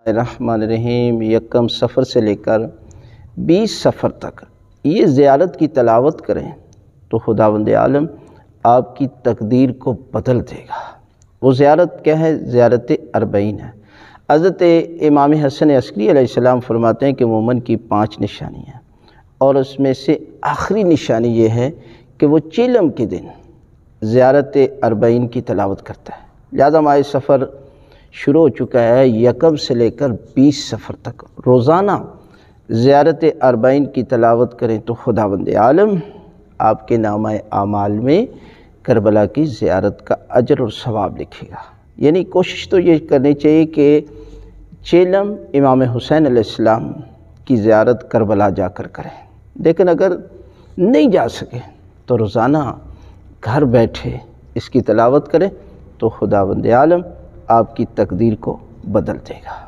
रहमानिर्रहीम यकम सफ़र से लेकर 20 सफ़र तक ये ज़ियारत की तलावत करें तो खुदावंद आलम आपकी तकदीर को बदल देगा। वो ज़ियारत क्या है? ज़ियारत अरबईन है। हज़रत इमाम हसन अस्करी अलैहिस्सलाम फरमाते हैं कि मोमिन की 5 निशानियाँ और उसमें से आखिरी निशानी ये है कि वो चिलम के दिन ज़ियारत अरबईन की तलावत करता है। लिहाजा हमारे सफ़र शुरू हो चुका है। यकम से लेकर 20 सफ़र तक रोज़ाना ज़ियारत अरबईन की तलावत करें तो खुदावंद आलम आपके नामा आमाल में करबला की ज़ियारत का अजर और सवाब लिखेगा। यानी कोशिश तो ये करनी चाहिए कि चेलम इमाम हुसैन अलैहिस्सलाम की ज़ियारत करबला जाकर करें। लेकिन अगर नहीं जा सके तो रोज़ाना घर बैठे इसकी तलावत करें तो खुदावंद आलम आपकी तकदीर को बदल देगा।